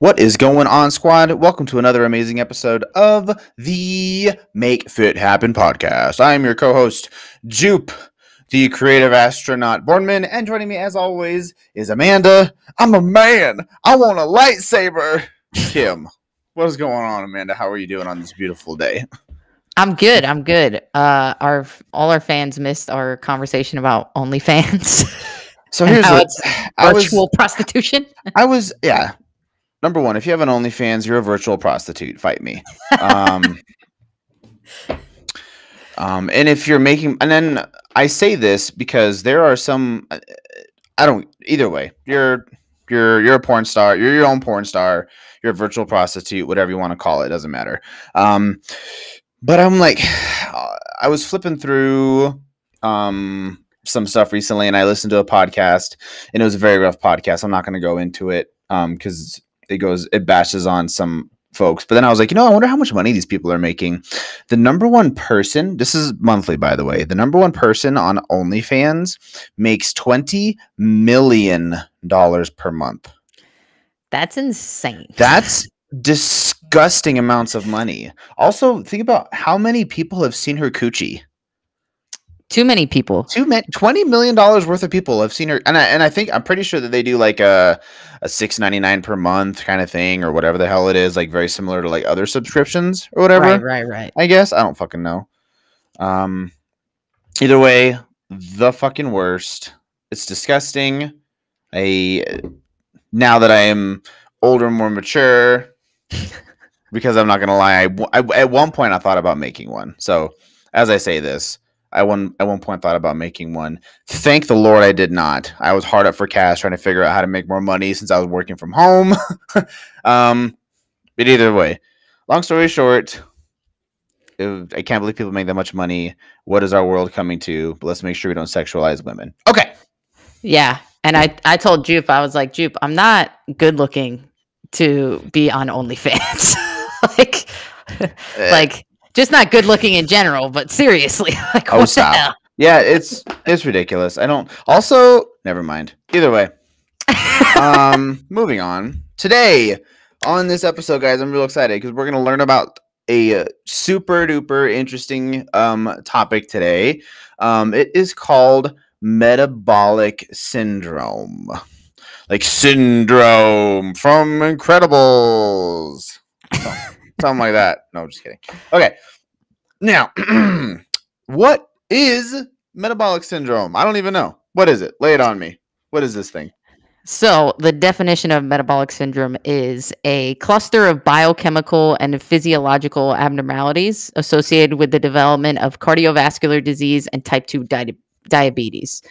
What is going on, squad? Welcome to another amazing episode of the Make Fit Happen podcast. I am your co-host, Jupe, the creative astronaut Bornman, and joining me as always is Amanda. I'm a man. I want a lightsaber. Kim, what is going on, Amanda? How are you doing on this beautiful day? I'm good. All our fans missed our conversation about OnlyFans. So here's virtual prostitution. Number one, if you have an OnlyFans, you're a virtual prostitute. Fight me. And if you're making, and then I say this because there are some, either way, you're a porn star, you're your own porn star, you're a virtual prostitute, whatever you want to call it, doesn't matter. But I'm like, I was flipping through, some stuff recently and I listened to a podcast and it was a very rough podcast. I'm not going to go into it, because it bashes on some folks. But then I was like, I wonder how much money these people are making. The number one person, this is monthly, by the way, the number one person on OnlyFans makes $20 million per month. That's insane. That's disgusting amounts of money. Also, think about how many people have seen her coochie. Too many people. $20 million worth of people have seen her, and I'm pretty sure that they do like a $6.99 per month kind of thing or whatever the hell it is, like very similar to like other subscriptions or whatever. Right. I guess I don't fucking know. Either way, the fucking worst. It's disgusting. Now that I am older, more mature, because I'm not gonna lie, I at one point I thought about making one. So as I say this, at one point thought about making one. Thank the Lord I did not. I was hard up for cash trying to figure out how to make more money since I was working from home. But either way, long story short, I can't believe people make that much money. What is our world coming to? But let's make sure we don't sexualize women. Okay. Yeah. And I told Jupe, I was like, Jupe, I'm not good looking to be on OnlyFans. like just not good looking in general, but seriously, like what the hell? Yeah, it's ridiculous. Never mind. Either way. Moving on. Today on this episode, guys, I'm real excited because we're going to learn about a super duper interesting topic today. It is called Metabolic Syndrome. Like syndrome from Incredibles. Something like that. No, just kidding. Okay. Now, what is metabolic syndrome? I don't even know. What is it? Lay it on me. What is this thing? So the definition of metabolic syndrome is a cluster of biochemical and physiological abnormalities associated with the development of cardiovascular disease and type 2 diabetes.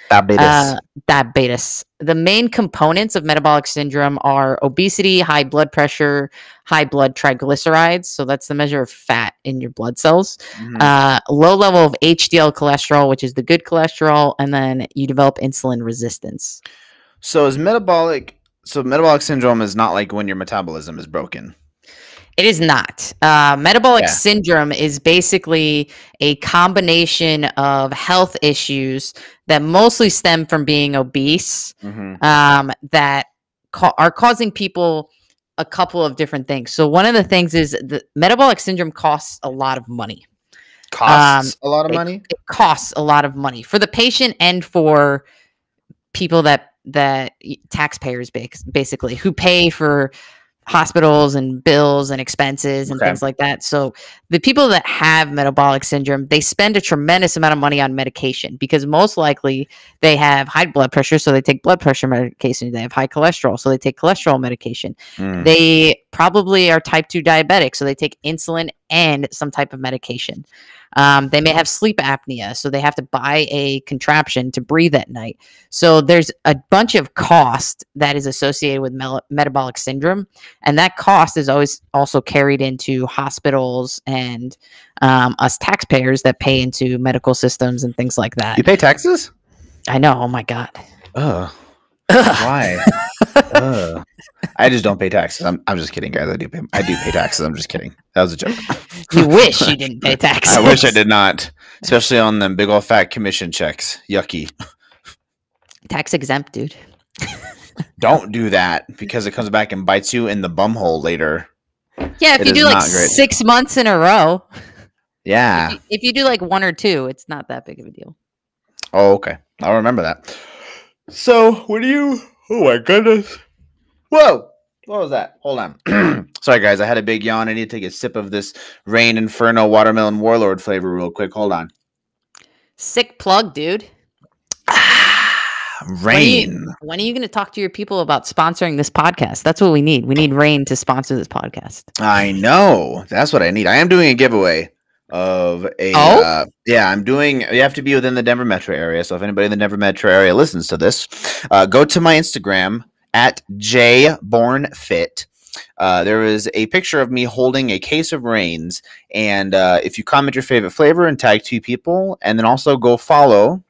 Diabetes. The main components of metabolic syndrome are obesity, high blood pressure, high blood triglycerides. So that's the measure of fat in your blood cells. Mm-hmm. Low level of HDL cholesterol, which is the good cholesterol, and then you develop insulin resistance. So metabolic syndrome is not like when your metabolism is broken. It is not. Metabolic syndrome is basically a combination of health issues that mostly stem from being obese, mm-hmm. That are causing people a couple of different things. So one of the things is the metabolic syndrome costs a lot of money. It costs a lot of money for the patient and for people that taxpayers basically who pay for hospitals and bills and expenses and things like that. So the people that have metabolic syndrome, they spend a tremendous amount of money on medication because most likely they have high blood pressure, so they take blood pressure medication. They have high cholesterol, so they take cholesterol medication. They probably are type 2 diabetic, so they take insulin and some type of medication. They may have sleep apnea, so they have to buy a contraption to breathe at night. So there's a bunch of cost that is associated with metabolic syndrome, and that cost is always also carried into hospitals and us taxpayers that pay into medical systems and things like that. You pay taxes? I know. Oh my God. Why? I just don't pay taxes. I'm just kidding, guys. I do pay taxes. I'm just kidding. That was a joke. You wish you didn't pay taxes. I wish I did not, especially on them big old fat commission checks. Yucky. Tax exempt, dude. Don't do that because it comes back and bites you in the bumhole later. Yeah, if you do like 6 months in a row. Yeah. If you do like 1 or 2, it's not that big of a deal. Oh, okay. I'll remember that. So, when you... Oh, my goodness. Whoa. What was that? Hold on. Sorry, guys. I had a big yawn. I need to take a sip of this Rain Inferno Watermelon Warlord flavor real quick. Hold on. Sick plug, dude. Rain. When are you going to talk to your people about sponsoring this podcast? That's what we need. We need Rain to sponsor this podcast. I know. That's what I need. I am doing a giveaway of a I'm doing, you have to be within the Denver metro area. So if anybody in the Denver metro area listens to this, go to my Instagram at jbornfit. There is a picture of me holding a case of Reigns, and if you comment your favorite flavor and tag 2 people, and then also go follow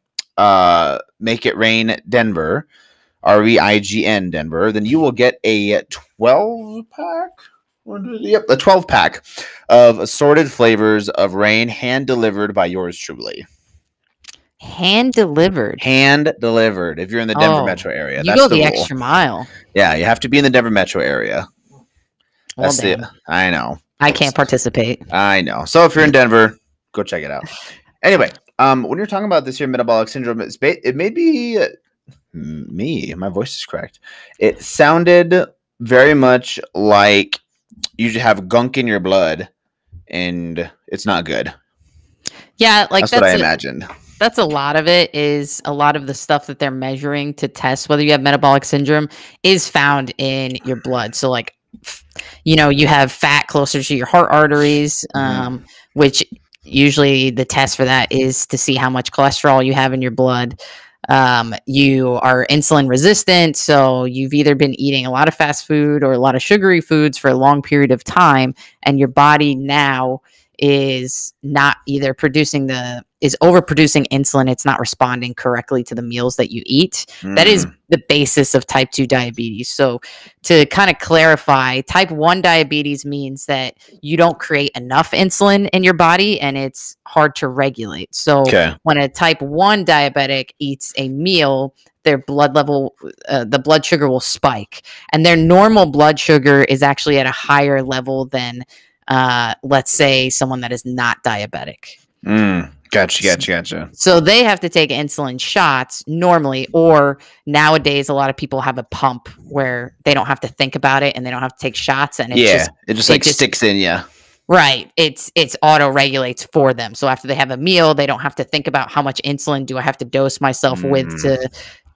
Make It Rain Denver, REIGN Denver, then you will get a 12-pack. Yep, a 12-pack of assorted flavors of Rain, hand delivered by yours truly. Hand delivered. If you're in the Denver metro area, you go the extra mile. Yeah, you have to be in the Denver metro area. Well, that's it. I know. I can't participate. I know. So if you're in Denver, go check it out. Anyway, when you're talking about this here metabolic syndrome, it may be me. My voice is cracked. It sounded very much like you have gunk in your blood, and it's not good. Yeah, like that's what I imagined. That's a lot of it. Is a lot of the stuff that they're measuring to test whether you have metabolic syndrome is found in your blood. So, like, you know, you have fat closer to your heart arteries, which usually the test for that is to see how much cholesterol you have in your blood. You are insulin resistant, so you've either been eating a lot of fast food or a lot of sugary foods for a long period of time, and your body now is not either is overproducing insulin. It's not responding correctly to the meals that you eat. That is the basis of type 2 diabetes. So to kind of clarify, type 1 diabetes means that you don't create enough insulin in your body and it's hard to regulate. So when a type 1 diabetic eats a meal, their blood level, the blood sugar will spike, and their normal blood sugar is actually at a higher level than let's say someone that is not diabetic. Gotcha. So they have to take insulin shots normally, or nowadays a lot of people have a pump where they don't have to think about it and they don't have to take shots, and it just sticks in you. Right. It's auto regulates for them. So after they have a meal, they don't have to think about how much insulin do I have to dose myself with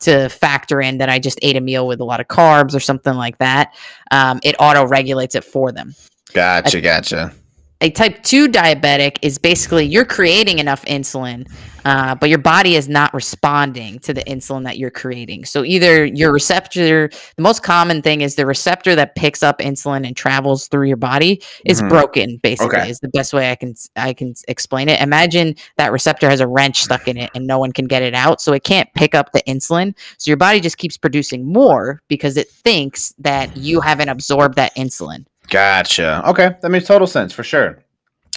to factor in that I just ate a meal with a lot of carbs or something like that. It auto regulates it for them. Gotcha. A type 2 diabetic is basically you're creating enough insulin, but your body is not responding to the insulin that you're creating. So either your receptor, the most common thing is the receptor that picks up insulin and travels through your body is broken, basically, is the best way I can explain it. Imagine that receptor has a wrench stuck in it and no one can get it out. So it can't pick up the insulin. So your body just keeps producing more because it thinks that you haven't absorbed that insulin. Gotcha. Okay. That makes total sense for sure.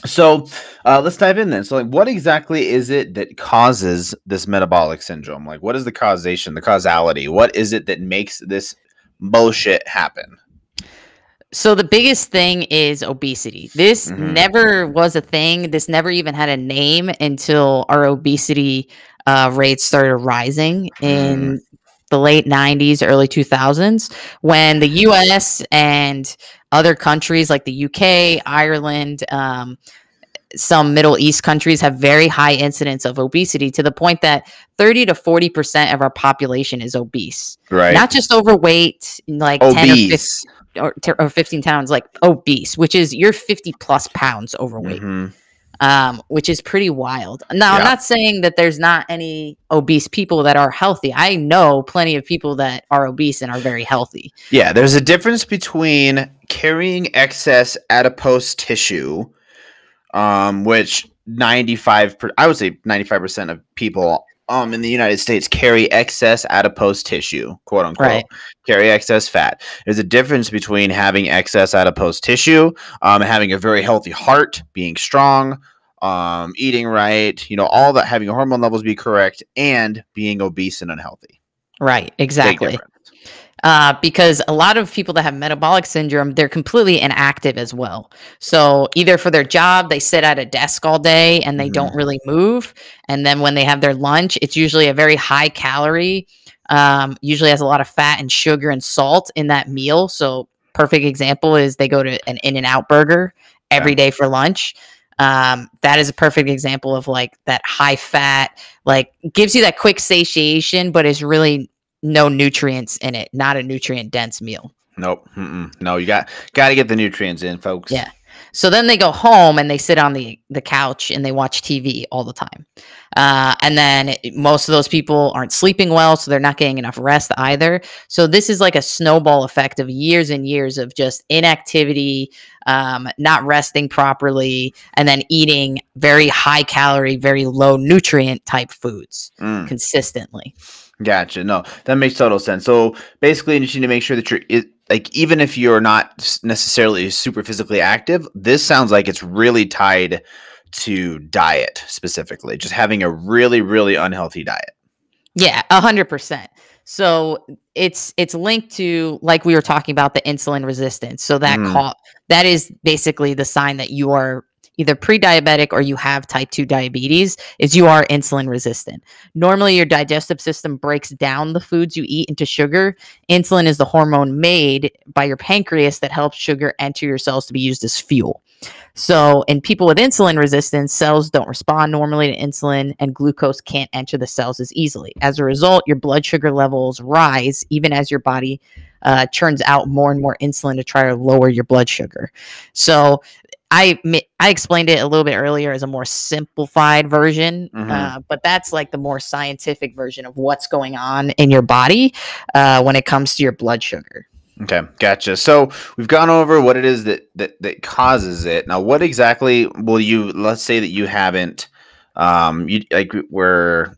So let's dive in then. So like, what exactly is it that causes this metabolic syndrome? Like, what is the causation, the causality? What is it that makes this bullshit happen? So the biggest thing is obesity. This never was a thing. This never even had a name until our obesity rates started rising in the late 90s, early 2000s, when the US and other countries like the UK, Ireland, some Middle East countries have very high incidence of obesity, to the point that 30 to 40% of our population is obese. Right. Not just overweight, like obese. 10 or 15 pounds, like obese, which is you're 50 plus pounds overweight. Which is pretty wild. Now, I'm not saying that there's not any obese people that are healthy. I know plenty of people that are obese and are very healthy. Yeah, there's a difference between carrying excess adipose tissue, which I would say 95% of people in the United States carry excess adipose tissue, quote unquote, carry excess fat. There's a difference between having excess adipose tissue, having a very healthy heart, being strong, eating right, all that, having your hormone levels be correct, and being obese and unhealthy. Right, exactly. Because a lot of people that have metabolic syndrome, they're completely inactive as well. So either for their job, they sit at a desk all day and they don't really move. And then when they have their lunch, it's usually a very high calorie, usually has a lot of fat and sugar and salt in that meal. So perfect example is they go to an In-N-Out burger every day for lunch. That is a perfect example of like that high fat, like gives you that quick satiation, but is really no nutrients in it, not a nutrient dense meal. Nope. No, you got to get the nutrients in, folks. Yeah. So then they go home and they sit on the couch and they watch TV all the time. And then most of those people aren't sleeping well, so they're not getting enough rest either. So this is like a snowball effect of years and years of just inactivity, not resting properly, and then eating very high calorie, very low nutrient type foods consistently. Gotcha. No, that makes total sense. So basically, you need to make sure that you're like, even if you're not necessarily super physically active, this sounds like it's really tied to diet specifically, just having a really, really unhealthy diet. Yeah, 100%. So it's linked to, like we were talking about, the insulin resistance. So that that is basically the sign that you are either pre-diabetic or you have type 2 diabetes, is you are insulin resistant. Normally your digestive system breaks down the foods you eat into sugar. Insulin is the hormone made by your pancreas that helps sugar enter your cells to be used as fuel. So in people with insulin resistance, cells don't respond normally to insulin and glucose can't enter the cells as easily. As a result, your blood sugar levels rise even as your body churns out more and more insulin to try to lower your blood sugar. So I explained it a little bit earlier as a more simplified version, but that's like the more scientific version of what's going on in your body when it comes to your blood sugar. Okay, gotcha. So we've gone over what it is that causes it. Now, what exactly will you? Let's say that you haven't, you like where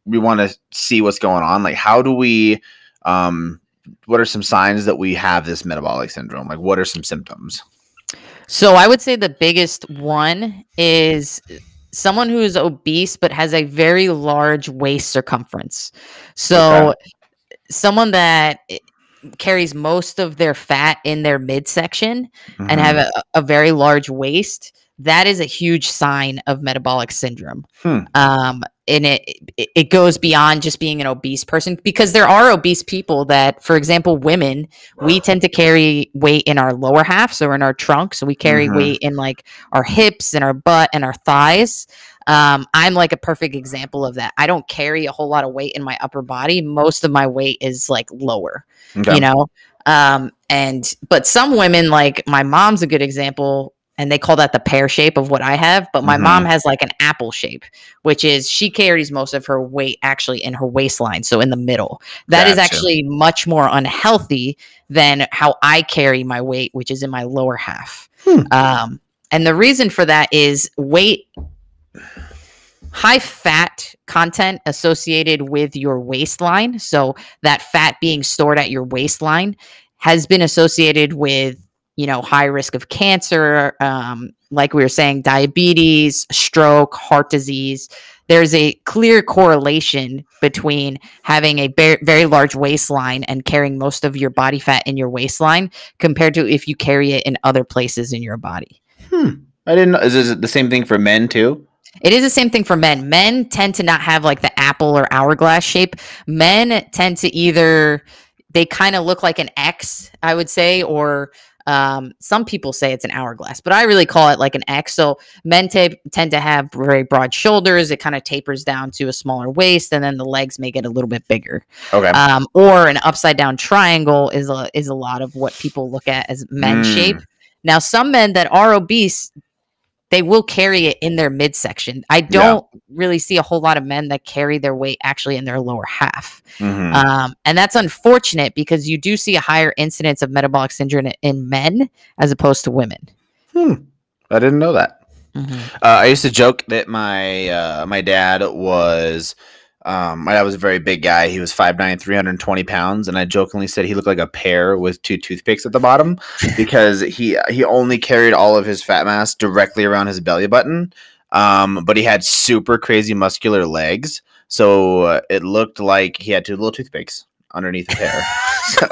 we want to see what's going on. Like, how do we? What are some signs that we have this metabolic syndrome? Like, what are some symptoms? So I would say the biggest one is someone who is obese but has a very large waist circumference. So someone that carries most of their fat in their midsection and have a very large waist, that is a huge sign of metabolic syndrome. And it goes beyond just being an obese person, because there are obese people that, for example, women, we tend to carry weight in our lower half, so in our trunk. So we carry weight in like our hips and our butt and our thighs. I'm like a perfect example of that. I don't carry a whole lot of weight in my upper body. Most of my weight is like lower, you know? But some women, like my mom's a good example, and they call that the pear shape of what I have. But my mom has like an apple shape, which is she carries most of her weight actually in her waistline. So in the middle, that is actually much more unhealthy than how I carry my weight, which is in my lower half. And the reason for that is high fat content associated with your waistline. So that fat being stored at your waistline has been associated with, high risk of cancer, like we were saying, diabetes, stroke, heart disease. There's a clear correlation between having a very large waistline and carrying most of your body fat in your waistline compared to if you carry it in other places in your body. I didn't know. Is it the same thing for men too? It is the same thing for men. Men tend to not have like the apple or hourglass shape. Men tend to they kind of look like an X, I would say, or some people say it's an hourglass, but I really call it like an X. So men tend to have very broad shoulders. It kind of tapers down to a smaller waist, and then the legs may get a little bit bigger. Okay. Or an upside down triangle is a lot of what people look at as men's shape. Now, some men that are obese, they will carry it in their midsection. I don't really see a whole lot of men that carry their weight actually in their lower half. And that's unfortunate because you do see a higher incidence of metabolic syndrome in men as opposed to women. I didn't know that. I used to joke that my dad was a very big guy. He was 5'9", 320 pounds, and I jokingly said he looked like a pear with two toothpicks at the bottom because he only carried all of his fat mass directly around his belly button, but he had super crazy muscular legs, so it looked like he had two little toothpicks underneath his hair. So,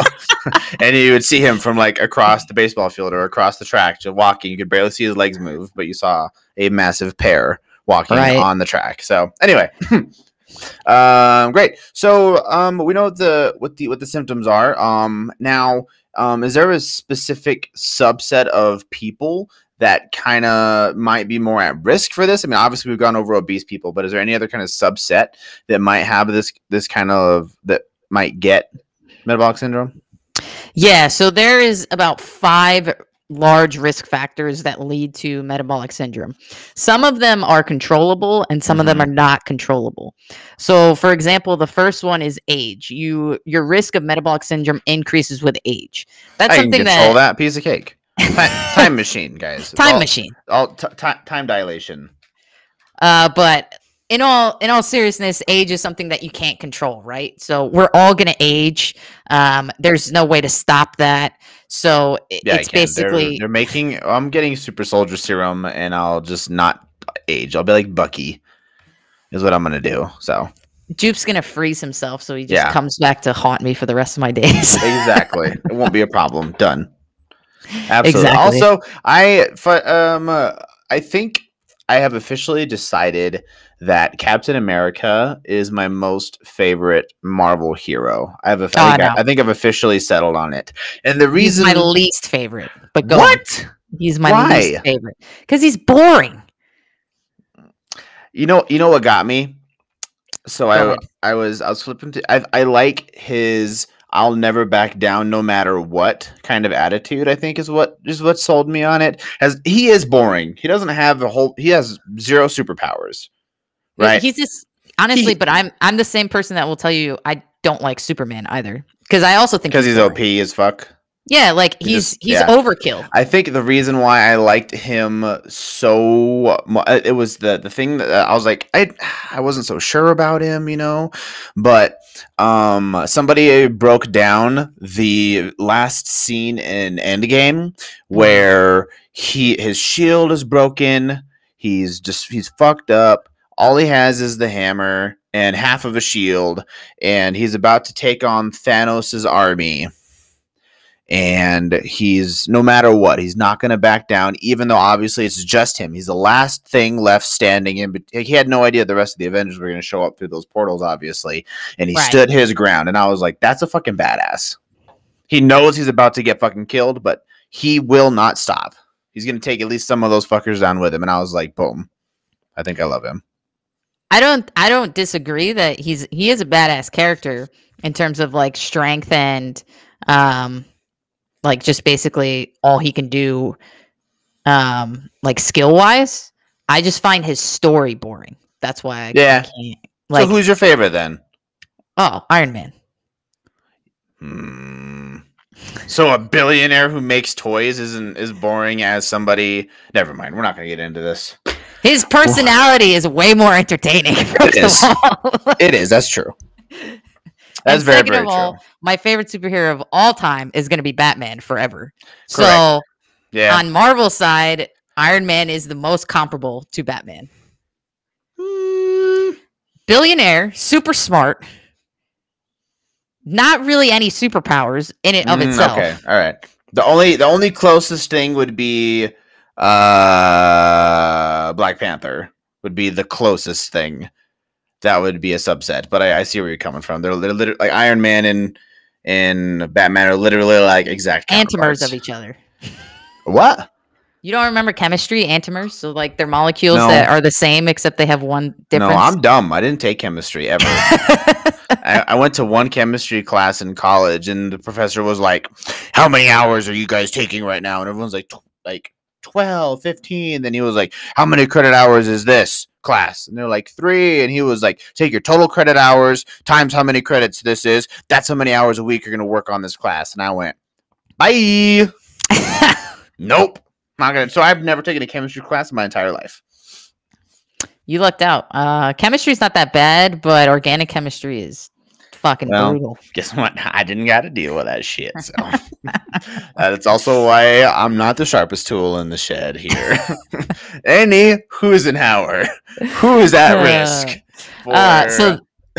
and you would see him from like across the baseball field or across the track, just walking. You could barely see his legs move, but you saw a massive pear walking on the track. So anyway, great. So we know what the symptoms are. Now, is there a specific subset of people that kind of might be more at risk for this? I mean, obviously we've gone over obese people, but is there any other kind of subset that might have this kind of that might get metabolic syndrome? Yeah, so there is about 5 large risk factors that lead to metabolic syndrome. Some of them are controllable and some of them are not controllable. So for example, the first one is age. Your risk of metabolic syndrome increases with age. That's something can control that piece of cake. Time machine, guys. Time machine. Time dilation. But in all seriousness, age is something that you can't control, right? So we're all going to age. There's no way to stop that. So it's basically they're making. I'm getting super soldier serum, and I'll just not age. I'll be like Bucky, is what I'm gonna do. So Jupe's gonna freeze himself, so he just comes back to haunt me for the rest of my days. Exactly, it won't be a problem. Done. Absolutely. Exactly. Also, I think I have officially decided that Captain America is my most favorite Marvel hero. I think I've officially settled on it. And the reason he's my least favorite, but go what? On. He's my least favorite because he's boring. You know what got me? So I was flipping to I like his I'll never back down no matter what kind of attitude, I think is what sold me on it. As he is boring. He doesn't have he has 0 superpowers. Right. He's just honestly, but I'm the same person that will tell you I don't like Superman either. Because I also think he's OP as fuck. Yeah, like he's overkill. I think the reason why I liked him so much, it was the thing that I was like, I wasn't so sure about him, but somebody broke down the last scene in Endgame where his shield is broken. He's fucked up. All he has is the hammer and half of a shield, and he's about to take on Thanos' army. And he's, no matter what, he's not going to back down, even though obviously it's just him. He's the last thing left standing. But he had no idea the rest of the Avengers were going to show up through those portals, obviously. And he stood his ground. And I was like, that's a fucking badass. He knows he's about to get fucking killed, but he will not stop. He's going to take at least some of those fuckers down with him. And I was like, boom. I think I love him. I don't disagree that he is a badass character in terms of like strength and like just basically all he can do like skill wise. I just find his story boring. That's why I can't. Like, so who's your favorite then? Oh, Iron Man. So a billionaire who makes toys is boring as somebody. Never mind. We're not going to get into this. His personality is way more entertaining. First of all. It is. That's true. That's very, very true. My favorite superhero of all time is going to be Batman forever. Correct. So on Marvel's side, Iron Man is the most comparable to Batman. Billionaire, super smart. Not really any superpowers in it of itself. Okay, all right. The only closest thing would be Black Panther would be the closest thing. That would be a subset, but I see where you're coming from. They're literally like Iron Man and Batman are literally like exact antimers of each other. What? You don't remember chemistry? Antimers? So like they're molecules that are the same except they have one difference? No, I'm dumb. I didn't take chemistry ever. I went to one chemistry class in college, and the professor was like, "How many hours are you guys taking right now?" And everyone's like 12, 15. Then he was like, "How many credit hours is this class?" And they're like 3. And he was like, "Take your total credit hours times how many credits this is. That's how many hours a week you're going to work on this class." And I went, "Bye." Nope. Not gonna. So I've never taken a chemistry class in my entire life. You lucked out. Chemistry's not that bad, but organic chemistry is fucking brutal. Guess what? I didn't got to deal with that shit. So that's also why I'm not the sharpest tool in the shed here. Who's at risk?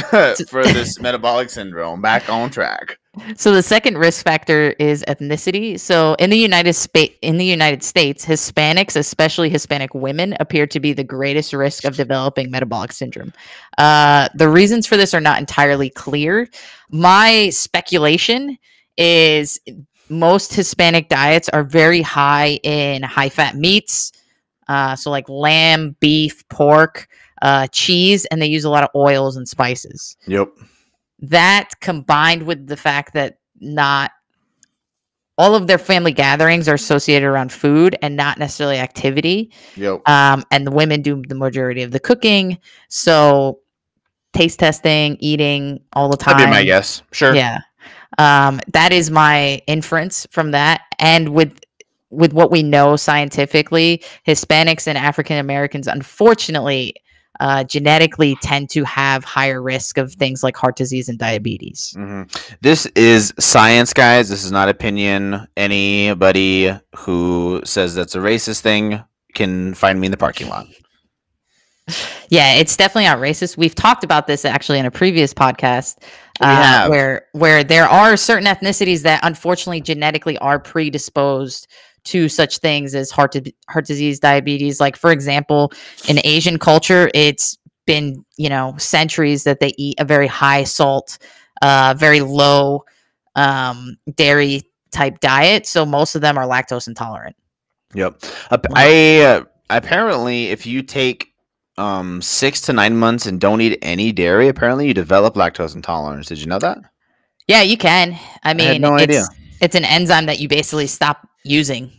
for this metabolic syndrome. Back on track. So the second risk factor is ethnicity. So in the United States, Hispanics, especially Hispanic women, appear to be the greatest risk of developing metabolic syndrome. The reasons for this are not entirely clear. My speculation is most Hispanic diets are very high in high-fat meats, so like lamb, beef, pork, cheese, and they use a lot of oils and spices. Yep. That combined with the fact that not all of their family gatherings are associated around food and not necessarily activity. Yep. And the women do the majority of the cooking. So taste testing, eating all the time. That'd be my guess. Sure. Yeah. That is my inference from that. And with what we know scientifically, Hispanics and African Americans, unfortunately, genetically tend to have higher risk of things like heart disease and diabetes. Mm-hmm. This is science, guys. This is not opinion. Anybody who says that's a racist thing can find me in the parking lot. Yeah, it's definitely not racist. We've talked about this actually in a previous podcast, where there are certain ethnicities that unfortunately genetically are predisposed to such things as heart disease, diabetes. Like, for example, in Asian culture, it's been, centuries that they eat a very high salt, very low dairy type diet. So most of them are lactose intolerant. Yep. Apparently, if you take 6 to 9 months and don't eat any dairy, apparently you develop lactose intolerance. Did you know that? Yeah, you can. I mean, I had no idea. It's an enzyme that you basically stop using.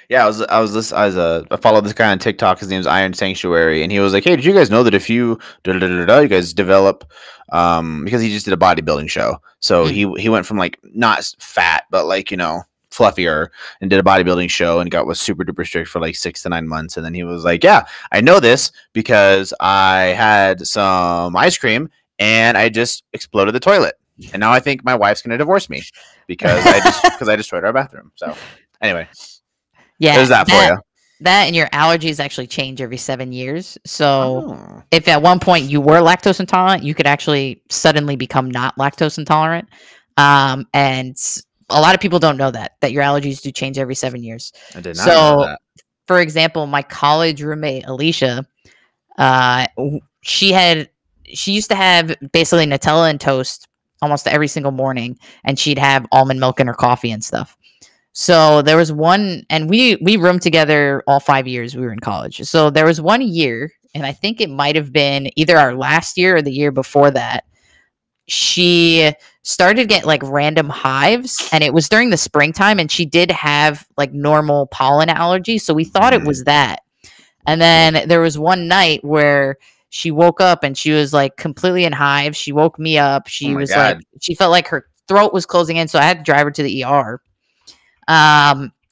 Yeah, I followed this guy on TikTok. His name's Iron Sanctuary, and he was like, "Hey, did you guys know that if you you guys develop because he just did a bodybuilding show, so he went from like not fat but like fluffier and did a bodybuilding show and was super duper strict for like 6 to 9 months, and then he was like, yeah, I know this because I had some ice cream and I just exploded the toilet, and now I think my wife's gonna divorce me because I destroyed our bathroom." So anyway. Yeah, there's that for you. That and your allergies actually change every 7 years. So if at one point you were lactose intolerant, you could actually suddenly become not lactose intolerant. And a lot of people don't know that your allergies do change every 7 years. I did not know that. For example, my college roommate Alicia, she used to have basically Nutella and toast almost every single morning, and she'd have almond milk in her coffee and stuff. So there was one, and we roomed together all 5 years we were in college. So there was 1 year, and I think it might have been either our last year or the year before that, she started to get like random hives, and it was during the springtime, and she did have like normal pollen allergy. So we thought it was that. And then there was one night where she woke up and she was like completely in hives. She woke me up. She was like, she felt like her throat was closing in. So I had to drive her to the ER.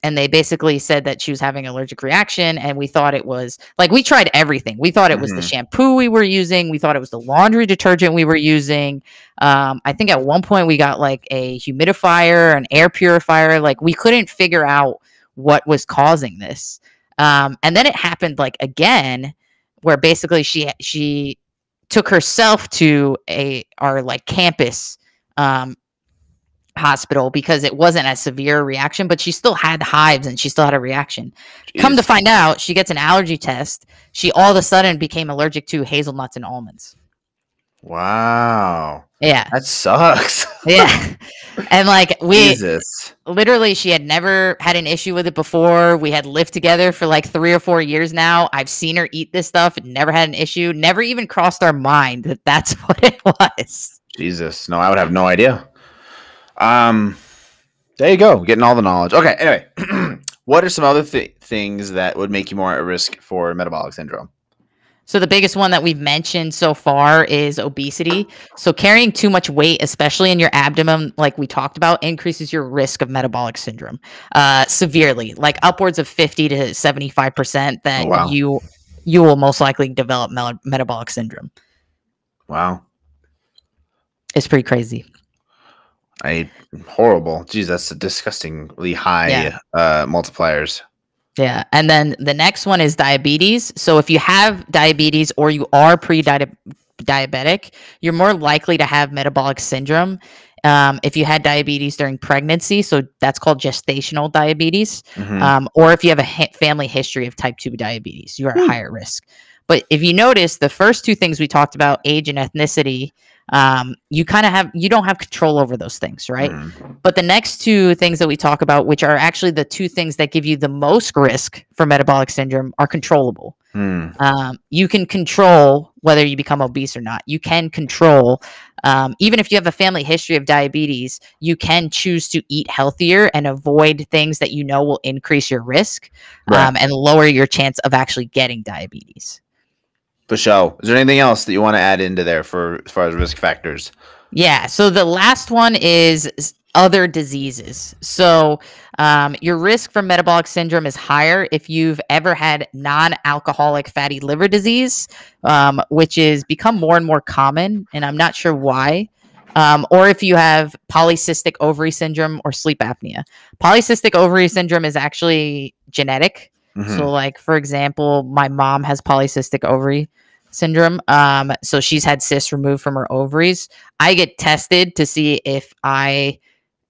And they basically said that she was having an allergic reaction, and we thought it was like, we tried everything. We thought it was the shampoo we were using. We thought it was the laundry detergent we were using. I think at one point we got like a humidifier, an air purifier. Like, we couldn't figure out what was causing this. And then it happened like again, where basically she took herself to our like campus, hospital because it wasn't as severe a reaction, but she still had hives and she still had a reaction. Jeez. Come to find out, she gets an allergy test. She all of a sudden became allergic to hazelnuts and almonds. Wow. Yeah. That sucks. Yeah. And like literally, she had never had an issue with it before. We had lived together for like 3 or 4 years now. I've seen her eat this stuff. Never had an issue. Never even crossed our mind that that's what it was. Jesus. No, I would have no idea. There you go. Getting all the knowledge. Okay. Anyway, what are some other things that would make you more at risk for metabolic syndrome? So the biggest one that we've mentioned so far is obesity. So carrying too much weight, especially in your abdomen, like we talked about, increases your risk of metabolic syndrome, severely, like upwards of 50 to 75% that you will most likely develop metabolic syndrome. Wow. It's pretty crazy. Horrible. Jeez, that's a disgustingly high multipliers. Yeah. And then the next one is diabetes. So if you have diabetes or you are diabetic, you're more likely to have metabolic syndrome. If you had diabetes during pregnancy, so that's called gestational diabetes, or if you have a family history of type 2 diabetes, you are at higher risk. But if you notice, the first two things we talked about, age and ethnicity, you don't have control over those things, right? But the next two things that we talk about, which are actually the two things that give you the most risk for metabolic syndrome, are controllable. You can control whether you become obese or not. You can control, even if you have a family history of diabetes, you can choose to eat healthier and avoid things that you know will increase your risk, and lower your chance of actually getting diabetes. For sure. Is there anything else that you want to add into there for as far as risk factors? Yeah. So the last one is other diseases. So your risk for metabolic syndrome is higher if you've ever had non-alcoholic fatty liver disease, which is become more and more common, and I'm not sure why. Or if you have polycystic ovary syndrome or sleep apnea. Polycystic ovary syndrome is actually genetic. So, like, for example, my mom has polycystic ovary syndrome. So she's had cysts removed from her ovaries. I get tested to see if I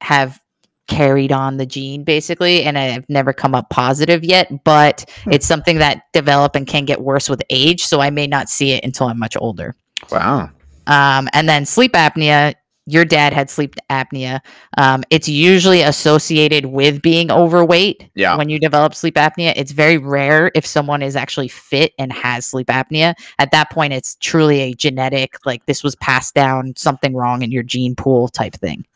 have carried on the gene, basically, and I've never come up positive yet, but it's something that develop and can get worse with age. So I may not see it until I'm much older. Wow. And then sleep apnea. Your dad had sleep apnea. It's usually associated with being overweight. Yeah. When you develop sleep apnea, it's very rare if someone is actually fit and has sleep apnea. At that point, it's truly a genetic, like this was passed down, something wrong in your gene pool type thing.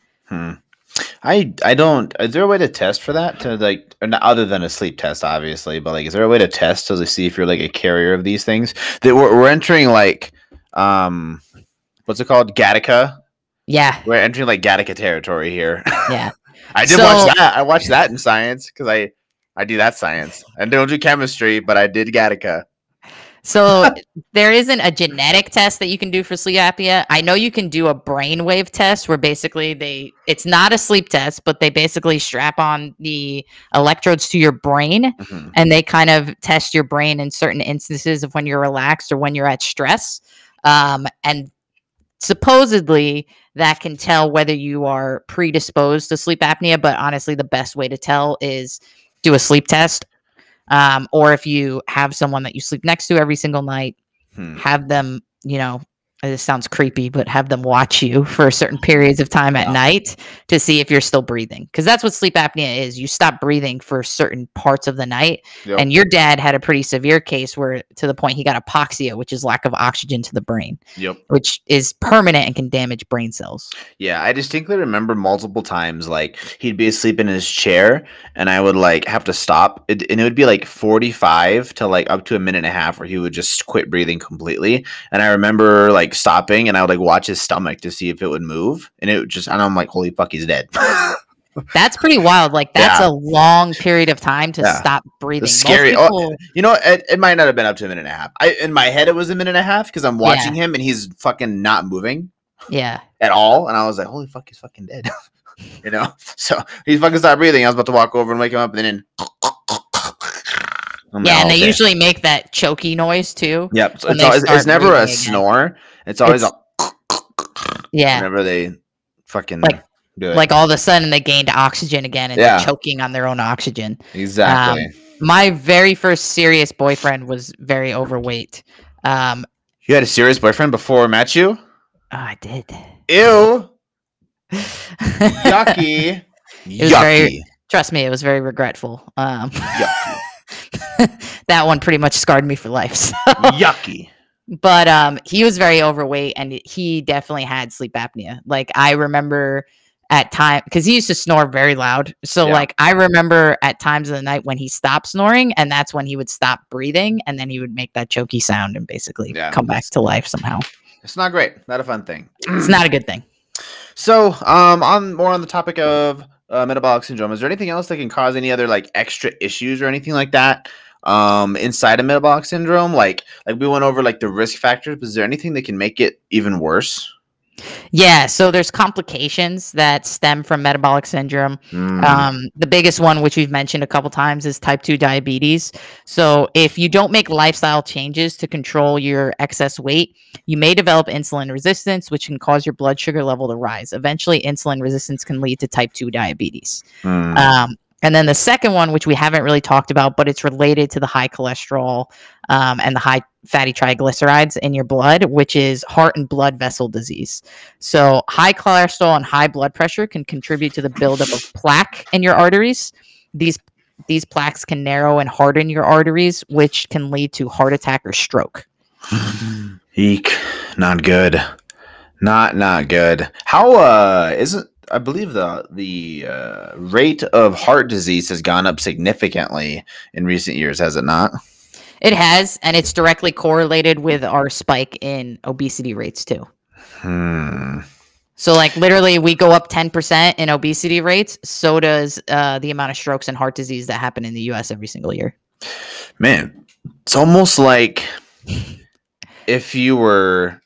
I don't. Is there a way to test for that? To like, or not, other than a sleep test, obviously, but like, is there a way to test to see if you're like a carrier of these things? That we're entering like, what's it called? Gattaca. Yeah. We're entering like Gattaca territory here. Yeah. I did watch that. I watched that in science because I do that science. I don't do chemistry, but I did Gattaca. So there isn't a genetic test that you can do for sleep apnea. I know you can do a brainwave test where basically it's not a sleep test, but they basically strap on the electrodes to your brain and they kind of test your brain in certain instances of when you're relaxed or when you're at stress. And supposedly that can tell whether you are predisposed to sleep apnea, but honestly, the best way to tell is do a sleep test. Or if you have someone that you sleep next to every single night, have them, this sounds creepy, but have them watch you for certain periods of time at night to see if you're still breathing. Because that's what sleep apnea is. You stop breathing for certain parts of the night. Yep. And your dad had a pretty severe case where to the point he got hypoxia, which is lack of oxygen to the brain, which is permanent and can damage brain cells. Yeah, I distinctly remember multiple times, like he'd be asleep in his chair and I would like have to stop. And it would be like 45 to like up to a minute and a half where he would just quit breathing completely. And I remember like stopping and I would like watch his stomach to see if it would move, and it would just, and I'm like, holy fuck, he's dead. That's pretty wild. Like that's a long period of time to stop breathing. It's scary. It might not have been up to a minute and a half. In my head it was a minute and a half because I'm watching him and he's fucking not moving at all, and I was like, holy fuck, he's fucking dead. So he's fucking stopped breathing. I was about to walk over and wake him up, and then and they usually make that choky noise too. Yep. So it's never a snore. It's always whenever they fucking do it. Like all of a sudden they gained oxygen again and they're choking on their own oxygen. Exactly. My very first serious boyfriend was very overweight. You had a serious boyfriend before I met you? Oh, I did. Ew. Yucky. Yucky. Trust me, it was very regretful. Yucky. That one pretty much scarred me for life. So. Yucky. But he was very overweight and he definitely had sleep apnea. Like I remember at time because he used to snore very loud. So like I remember at times of the night when he stopped snoring, and that's when he would stop breathing, and then he would make that choky sound and basically come back to life somehow. It's not great. Not a fun thing. It's not a good thing. So on the topic of metabolic syndrome, is there anything else that can cause any other like extra issues or anything like that inside of metabolic syndrome? Like we went over like the risk factors, but is there anything that can make it even worse? Yeah, so there's complications that stem from metabolic syndrome. Mm. The biggest one, which we've mentioned a couple times, is type 2 diabetes. So if you don't make lifestyle changes to control your excess weight, you may develop insulin resistance, which can cause your blood sugar level to rise. Eventually, insulin resistance can lead to type 2 diabetes. Mm. And then the second one, which we haven't really talked about, but it's related to the high cholesterol and the high fatty triglycerides in your blood, which is heart and blood vessel disease. So, high cholesterol and high blood pressure can contribute to the buildup of plaque in your arteries. These these plaques can narrow and harden your arteries, which can lead to heart attack or stroke. Eek, not good. Not good. How isn't I believe the rate of heart disease has gone up significantly in recent years, has it not? It has, and it's directly correlated with our spike in obesity rates too. Hmm. So, like, literally, we go up 10% in obesity rates. So does the amount of strokes and heart disease that happen in the U.S. every single year. Man, it's almost like if you were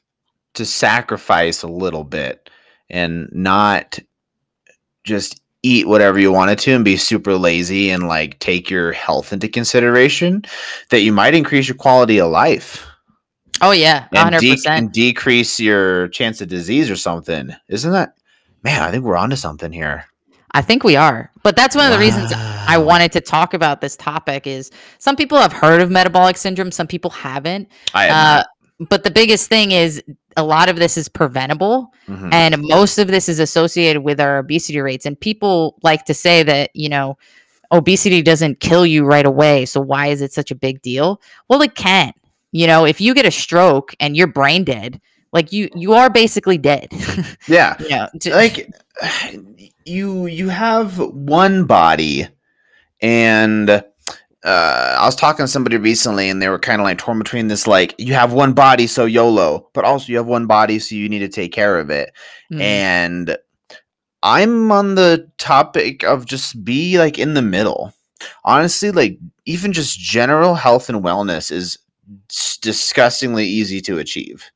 to sacrifice a little bit and not just eat whatever you wanted to and be super lazy and like take your health into consideration, that you might increase your quality of life. Oh yeah, and 100%. decrease your chance of disease or something. Isn't that, man? I think we're onto something here. I think we are. But that's one of the reasons I Wow. wanted to talk about this topic is some people have heard of metabolic syndrome, some people haven't. I had not. But the biggest thing is a lot of this is preventable, Mhm. and most of this is associated with our obesity rates. And people like to say that, obesity doesn't kill you right away. So why is it such a big deal? Well, it can. If you get a stroke and you're brain dead, like you are basically dead. Yeah. Yeah. Like you have one body, and I was talking to somebody recently, and they were kind of like torn between this, like, you have one body, so YOLO, but also you have one body, so you need to take care of it. And I'm on the topic of just be like in the middle. Honestly, like even just general health and wellness is disgustingly easy to achieve.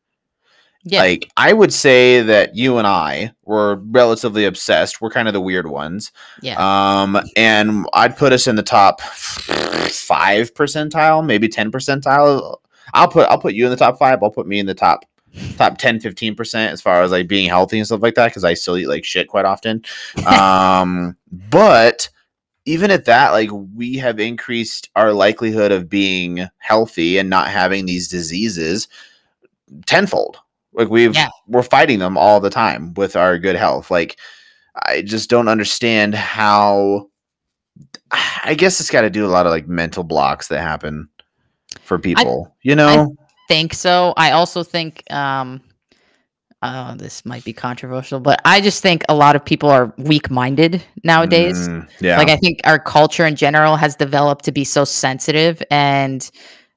Yeah. Like, I would say that you and I were relatively obsessed. We're kind of the weird ones. Yeah. And I'd put us in the top 5 percentile, maybe 10 percentile. I'll put you in the top 5. I'll put me in the top 10, 15% as far as like being healthy and stuff like that, because I still eat like shit quite often. But even at that, like, we have increased our likelihood of being healthy and not having these diseases tenfold. Like, we're fighting them all the time with our good health. Like, I just don't understand how. I guess it's got to do a lot of like mental blocks that happen for people, I think so. I also think this might be controversial, but I just think a lot of people are weak-minded nowadays. Yeah. Like, I think our culture in general has developed to be so sensitive, and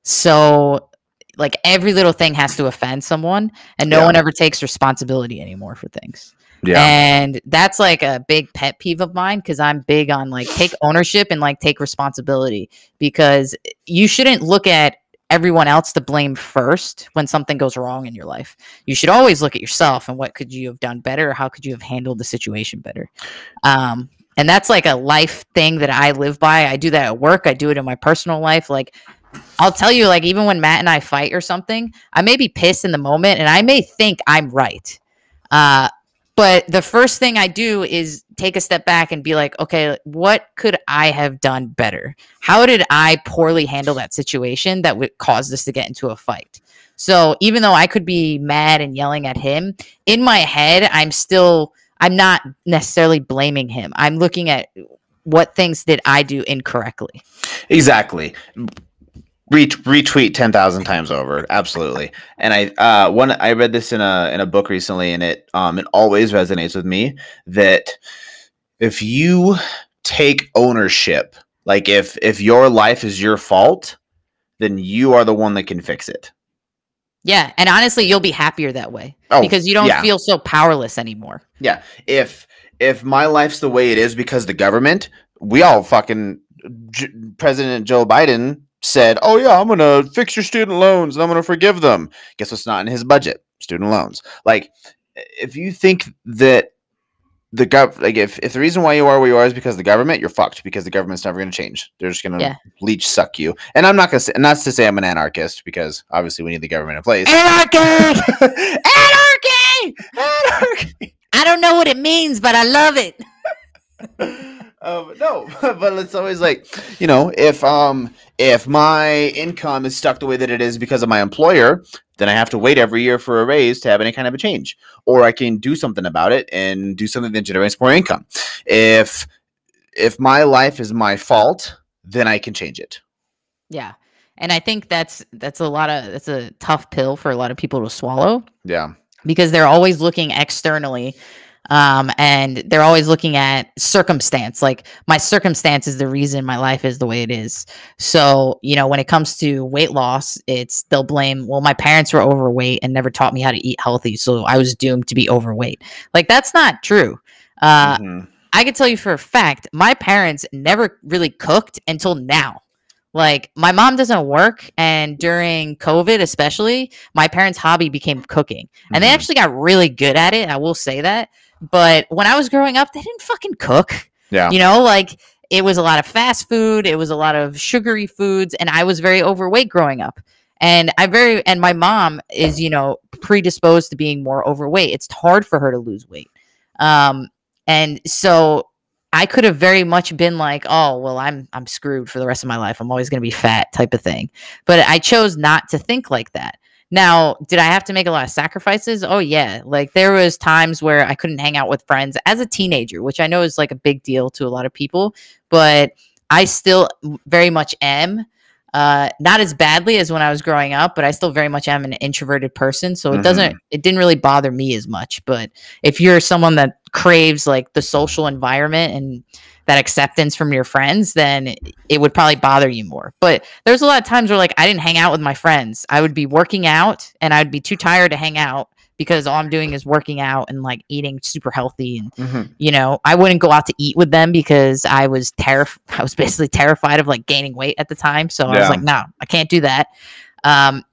so like every little thing has to offend someone, and no one ever takes responsibility anymore for things. Yeah. And that's like a big pet peeve of mine, because I'm big on like take ownership and like take responsibility, because you shouldn't look at everyone else to blame first when something goes wrong in your life. You should always look at yourself and what could you have done better, or how could you have handled the situation better. And that's like a life thing that I live by. I do that at work. I do it in my personal life. Like, I'll tell you, like, even when Matt and I fight or something, I may be pissed in the moment and I may think I'm right. But the first thing I do is take a step back and be like, okay, what could I have done better? How did I poorly handle that situation that would cause us to get into a fight? So even though I could be mad and yelling at him, in my head, I'm not necessarily blaming him. I'm looking at what things did I do incorrectly. Exactly. Retweet 10,000 times over. Absolutely. And I read this in a book recently, and it always resonates with me that if you take ownership, like if your life is your fault, then you are the one that can fix it. Yeah, and honestly, you'll be happier that way because you don't feel so powerless anymore. Yeah. If my life's the way it is because the government, we all fucking President Joe Biden said, "Oh yeah, I'm gonna fix your student loans and I'm gonna forgive them." Guess what's not in his budget? Student loans. Like, if you think that if the reason why you are where you are is because of the government, you're fucked, because the government's never going to change. They're just going to leech suck you. And I'm not going to say, not to say I'm an anarchist, because obviously we need the government in place. Anarchy! Anarchy! Anarchy! I don't know what it means, but I love it. No, but it's always like, if my income is stuck the way that it is because of my employer, then I have to wait every year for a raise to have any kind of a change, or I can do something about it and do something that generates more income. If my life is my fault, then I can change it. Yeah. And I think that's a tough pill for a lot of people to swallow. Yeah. Because they're always looking externally. And they're always looking at circumstance. Like, my circumstance is the reason my life is the way it is. So, when it comes to weight loss, they'll blame, well, my parents were overweight and never taught me how to eat healthy, so I was doomed to be overweight. Like, that's not true. I can tell you for a fact, my parents never really cooked until now. Like, my mom doesn't work, and during COVID especially, my parents' hobby became cooking. And they actually got really good at it, I will say that. But when I was growing up, they didn't fucking cook. Yeah. Like, it was a lot of fast food, it was a lot of sugary foods, and I was very overweight growing up. And my mom is, predisposed to being more overweight. It's hard for her to lose weight. And so I could have very much been like, oh, well, I'm screwed for the rest of my life. I'm always going to be fat, type of thing. But I chose not to think like that. Now, did I have to make a lot of sacrifices? Oh, yeah. Like, there was times where I couldn't hang out with friends as a teenager, which I know is like a big deal to a lot of people. But I still very much am. Not as badly as when I was growing up, but I still very much am an introverted person. So it didn't really bother me as much. But if you're someone that craves like the social environment and that acceptance from your friends, then it would probably bother you more. But there's a lot of times where, like, I didn't hang out with my friends. I would be working out and I'd be too tired to hang out because all I'm doing is working out and like eating super healthy. And, I wouldn't go out to eat with them because I was basically terrified of like gaining weight at the time. So I was like, no, I can't do that. And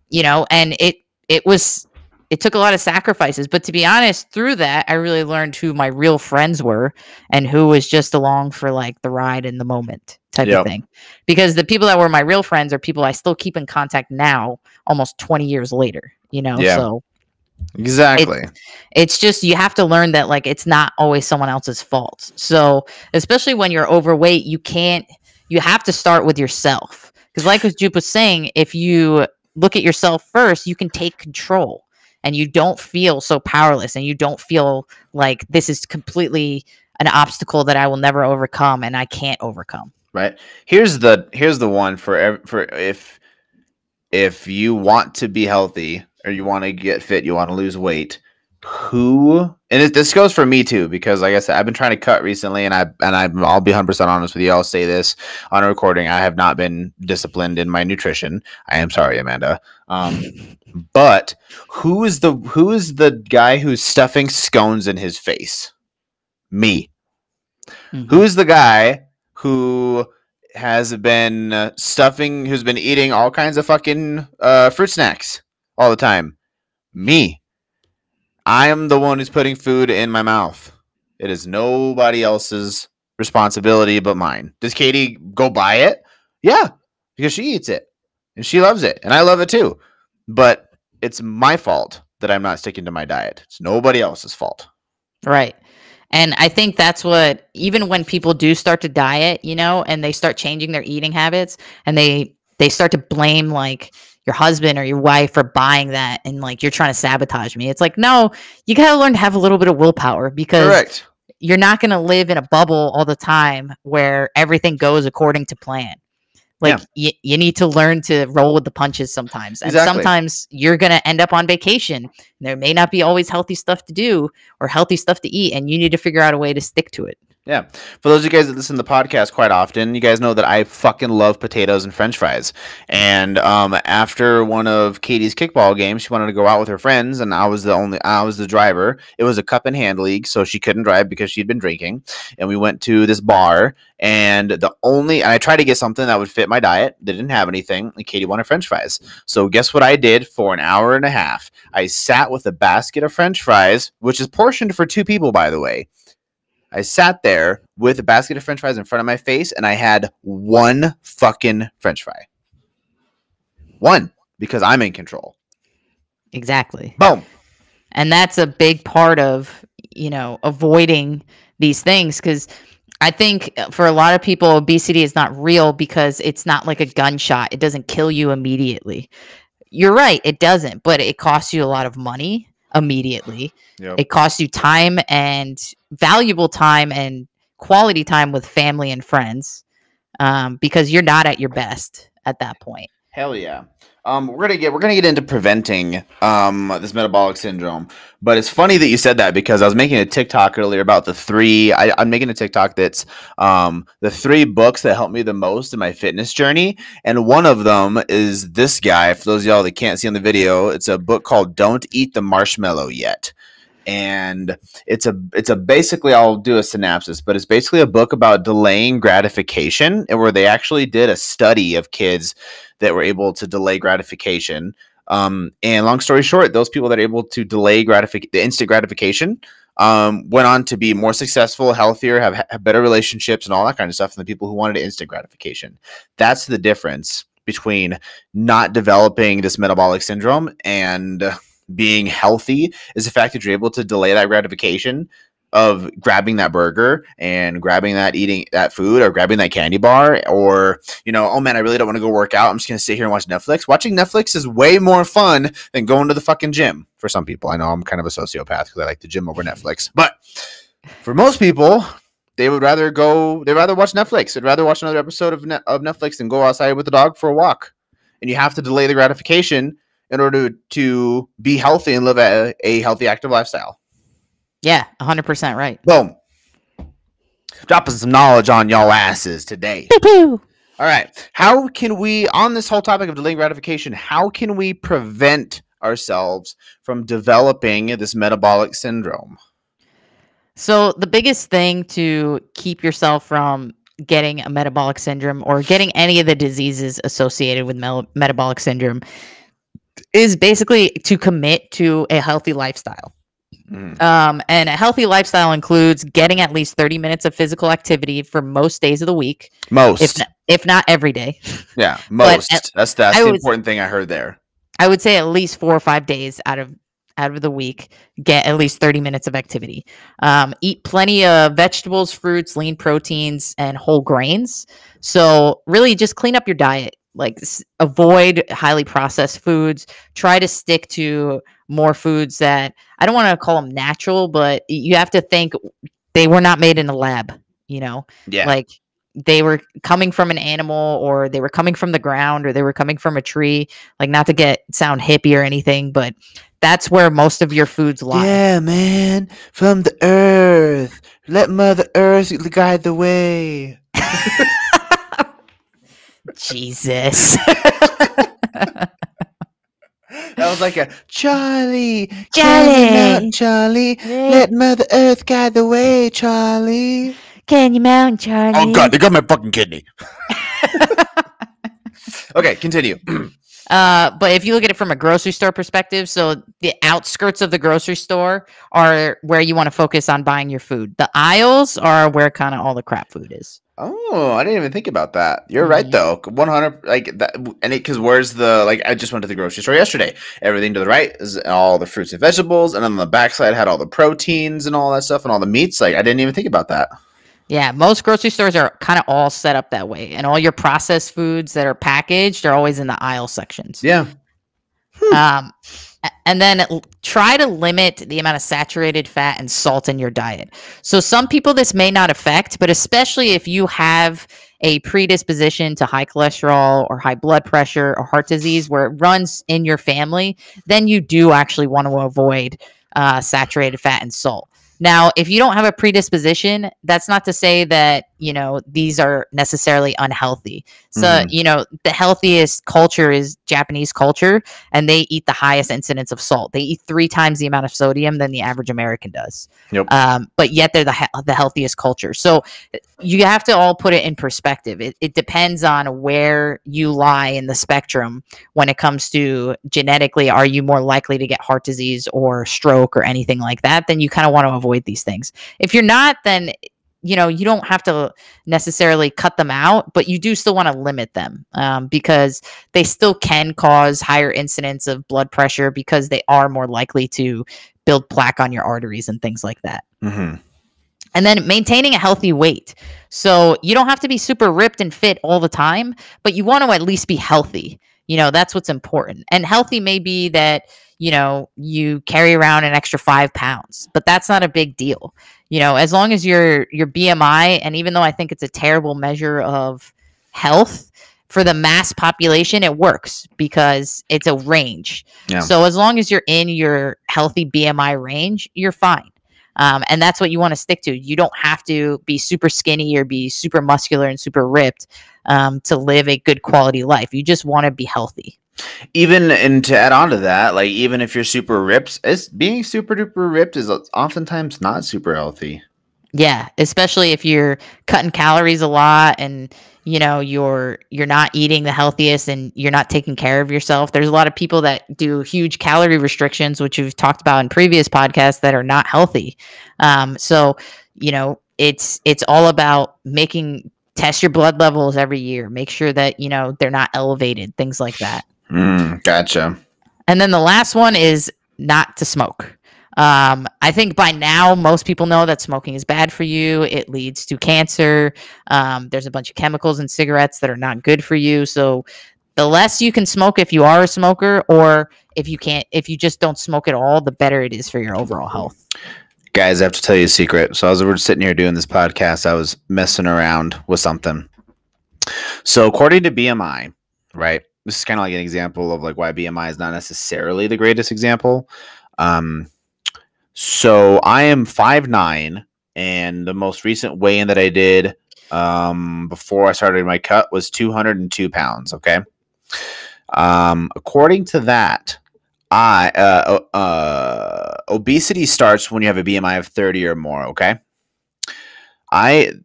it took a lot of sacrifices, but to be honest, through that, I really learned who my real friends were and who was just along for like the ride in the moment type of thing. Because the people that were my real friends are people I still keep in contact now, almost 20 years later, so. Exactly. It's just, you have to learn that like it's not always someone else's fault. So especially when you're overweight, you have to start with yourself. Because like what Jupe was saying, if you look at yourself first, you can take control and you don't feel so powerless and you don't feel like this is completely an obstacle that I will never overcome and I can't overcome. Right. Here's the one for if you want to be healthy or you want to get fit, you want to lose weight, this goes for me too, because like I said, I've been trying to cut recently, and I'll be 100% honest with you. I'll say this on a recording. I have not been disciplined in my nutrition. I am sorry, Amanda. But who is the guy who's stuffing scones in his face? Me. Mm-hmm. Who is the guy who has been who's been eating all kinds of fucking fruit snacks all the time? Me. I am the one who's putting food in my mouth. It is nobody else's responsibility but mine. Does Katie go buy it? Yeah, because she eats it and she loves it and I love it too. But it's my fault that I'm not sticking to my diet. It's nobody else's fault. Right. And I think that's what, even when people do start to diet, and they start changing their eating habits and they start to blame like your husband or your wife for buying that and like, you're trying to sabotage me. It's like, no, you got to learn to have a little bit of willpower, because Correct. You're not going to live in a bubble all the time where everything goes according to plan. Like you need to learn to roll with the punches sometimes. And sometimes you're going to end up on vacation. There may not be always healthy stuff to do or healthy stuff to eat, and you need to figure out a way to stick to it. Yeah. For those of you guys that listen to the podcast quite often, you guys know that I fucking love potatoes and French fries. And after one of Katie's kickball games, she wanted to go out with her friends, and I was the driver. It was a cup and hand league, so she couldn't drive because she'd been drinking. And we went to this bar, and I tried to get something that would fit my diet. They didn't have anything, and Katie wanted French fries. So guess what I did for an hour and a half? I sat with a basket of French fries, which is portioned for 2 people, by the way. I sat there with a basket of French fries in front of my face, and I had one fucking French fry. One, because I'm in control. Exactly. Boom. And that's a big part of, avoiding these things, because I think for a lot of people, obesity is not real because it's not like a gunshot. It doesn't kill you immediately. You're right, it doesn't, but it costs you a lot of money immediately. Yep. It costs you time, and valuable time and quality time with family and friends, because you're not at your best at that point. Hell yeah. We're gonna get into preventing this metabolic syndrome, but it's funny that you said that because I was making a TikTok earlier about the 3. I'm making a TikTok that's the 3 books that helped me the most in my fitness journey, and one of them is this guy. For those of y'all that can't see on the video, it's a book called "Don't Eat the Marshmallow Yet." And it's a basically, I'll do a synopsis, but it's basically a book about delaying gratification, and where they actually did a study of kids that were able to delay gratification. And long story short, those people that are able to delay the instant gratification went on to be more successful, healthier, have better relationships, and all that kind of stuff than the people who wanted instant gratification. That's the difference between not developing this metabolic syndrome and being healthy, is the fact that you're able to delay that gratification of grabbing that burger and eating that food, or grabbing that candy bar, or, oh man, I really don't want to go work out. I'm just going to sit here and watch Netflix. Watching Netflix is way more fun than going to the fucking gym for some people. I know I'm kind of a sociopath because I like the gym over Netflix, but for most people, they would rather watch Netflix. They'd rather watch another episode of Netflix than go outside with the dog for a walk. And you have to delay the gratification in order to be healthy and live a healthy, active lifestyle. Yeah, 100% right. Boom. Dropping some knowledge on y'all asses today. All right. How can we, on this whole topic of delaying gratification, how can we prevent ourselves from developing this metabolic syndrome? So the biggest thing to keep yourself from getting a metabolic syndrome, or getting any of the diseases associated with metabolic syndrome, is basically to commit to a healthy lifestyle. And a healthy lifestyle includes getting at least 30 minutes of physical activity for most days of the week. If not every day. Yeah, most. That's the important thing I heard there. I would say at least 4 or 5 days out of the week, get at least 30 minutes of activity. Eat plenty of vegetables, fruits, lean proteins, and whole grains. So really just clean up your diet. Like, avoid highly processed foods. Try to stick to more foods that, I don't want to call them natural, but you have to think they were not made in a lab, Yeah. Like, they were coming from an animal, or they were coming from the ground, or they were coming from a tree. Like, not to sound hippie or anything, but that's where most of your foods lie. Yeah, man. From the earth. Let Mother Earth guide the way. Jesus. That was like a Charlie. Mountain, Charlie. Let Mother Earth guide the way, Charlie. Can you Mountain, Charlie? Oh God, they got my fucking kidney. Okay, continue. But if you look at it from a grocery store perspective, so the outskirts of the grocery store are where you want to focus on buying your food. The aisles are where kind of all the crap food is. Oh, I didn't even think about that. You're right though. 100 like that, and because where's the I just went to the grocery store yesterday. Everything to the right is all the fruits and vegetables, and on the backside had all the proteins and all that stuff and all the meats. Like, I didn't even think about that. Yeah, most grocery stores are kind of all set up that way, and all your processed foods that are packaged are always in the aisle sections. Yeah. And then try to limit the amount of saturated fat and salt in your diet. So some people this may not affect, but especially if you have a predisposition to high cholesterol or high blood pressure or heart disease where it runs in your family, then you do actually want to avoid saturated fat and salt. Now, if you don't have a predisposition, that's not to say that, these are necessarily unhealthy. So, the healthiest culture is Japanese culture, and they eat the highest incidence of salt. They eat 3 times the amount of sodium than the average American does. Yep. But yet they're the healthiest culture. So you have to all put it in perspective. It depends on where you lie in the spectrum when it comes to genetically. Are you more likely to get heart disease or stroke or anything like that? Then you kind of want to avoid these things. If you're not, then you don't have to necessarily cut them out, but you do still want to limit them because they still can cause higher incidence of blood pressure because they are more likely to build plaque on your arteries and things like that. Mm-hmm. And then maintaining a healthy weight. So you don't have to be super ripped and fit all the time, but you want to at least be healthy. That's what's important. And healthy may be that, you carry around an extra 5 pounds, but that's not a big deal. As long as your BMI, and even though I think it's a terrible measure of health, for the mass population, it works because it's a range. Yeah. So as long as you're in your healthy BMI range, you're fine. And that's what you want to stick to. You don't have to be super skinny or be super muscular and super ripped to live a good quality life. You just want to be healthy. And to add on to that, like even if you're super ripped, being super duper ripped is oftentimes not super healthy. Yeah, especially if you're cutting calories a lot and you're not eating the healthiest and you're not taking care of yourself. There's a lot of people that do huge calorie restrictions, which we've talked about in previous podcasts, that are not healthy. So it's all about test your blood levels every year. Make sure that they're not elevated, things like that. Gotcha. And then the last one is not to smoke. I think by now most people know that smoking is bad for you. It leads to cancer. There's a bunch of chemicals in cigarettes that are not good for you. So the less you can smoke if you are a smoker, or if you just don't smoke at all, the better it is for your overall health. Guys, I have to tell you a secret. So as we're sitting here doing this podcast, I was messing around with something. So according to BMI, right? This is kind of like an example of like why BMI is not necessarily the greatest example. So I am 5'9", and the most recent weigh-in that I did before I started my cut was 202 pounds. Okay. According to that, obesity starts when you have a BMI of 30 or more. Okay. The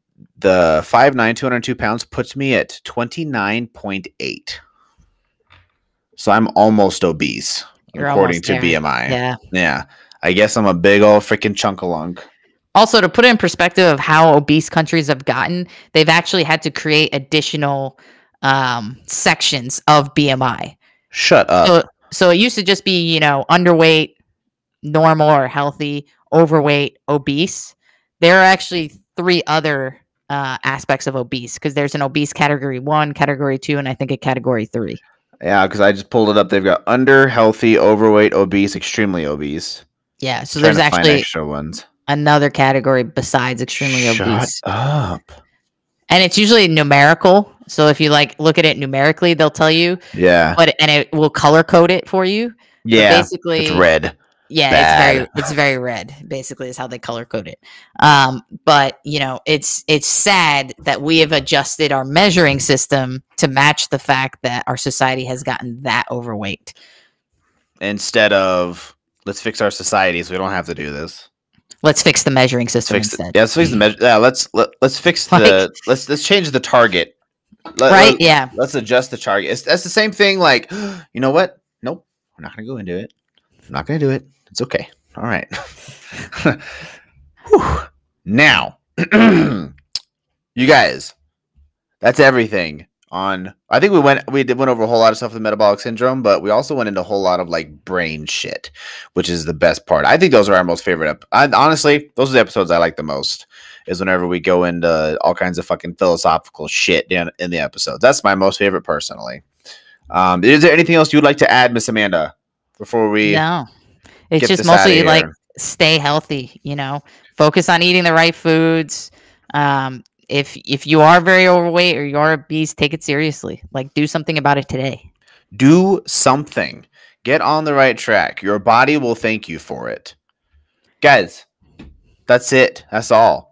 5'9", 202 pounds puts me at 29.8. So I'm almost obese. You're according to there. BMI. Yeah. I guess I'm a big old freaking chunk-a-lunk. Also, to put it in perspective of how obese countries have gotten, they've actually had to create additional sections of BMI. Shut up. So it used to just be, underweight, normal or healthy, overweight, obese. There are actually 3 other aspects of obese, because there's an obese category 1, category 2, and I think a category 3. Yeah, because I just pulled it up. They've got under, healthy, overweight, obese, extremely obese. Yeah, so there's actually extra ones. Another category besides extremely obese. Shut up. And it's usually numerical. So if you look at it numerically, they'll tell you. Yeah. And it will color code it for you. Yeah. But basically, it's red. Yeah, it's very red. Basically, is how they color code it. But it's sad that we have adjusted our measuring system to match the fact that our society has gotten that overweight. Instead of let's fix our society so we don't have to do this. Let's fix the measuring system instead. Let's fix the measure. Yeah, let's fix the let's change the target. Yeah. Let's adjust the target. That's the same thing. Like, you know what? Nope, we're not gonna go into it. I'm not gonna do it. It's okay. All right. Now, you guys, that's everything. I think we went over a whole lot of stuff with metabolic syndrome, but we also went into a whole lot of brain shit, which is the best part. I think those are our most favorite. Honestly, those are the episodes I like the most. Is whenever we go into all kinds of fucking philosophical shit in the episodes. That's my most favorite personally. Is there anything else you would like to add, Miss Amanda, before we? No, it's just mostly stay healthy. Focus on eating the right foods. If you are very overweight or you are obese, take it seriously. Do something about it today. Do something. Get on the right track. Your body will thank you for it. Guys, That's it. That's all.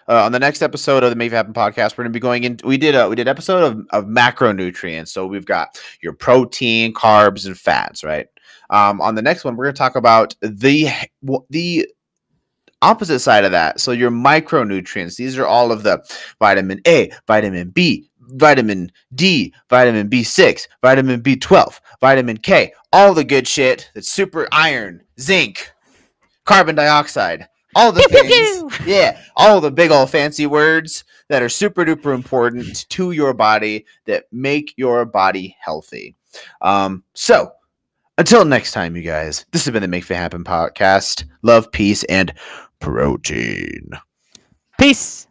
On the next episode of the Make It Happen podcast, we're going to be going in. We did episode of macronutrients. So we've got your protein, carbs, and fats, right? On the next one, we're going to talk about the opposite side of that. So your micronutrients. These are all of the vitamin A, vitamin B, vitamin D, vitamin B6, vitamin B12, vitamin K, all the good shit that's super iron, zinc, carbon dioxide. All the things, yeah, all the big old fancy words that are super duper important to your body that make your body healthy. So until next time, you guys, this has been the Make It Happen podcast. Love, peace, and protein. Peace.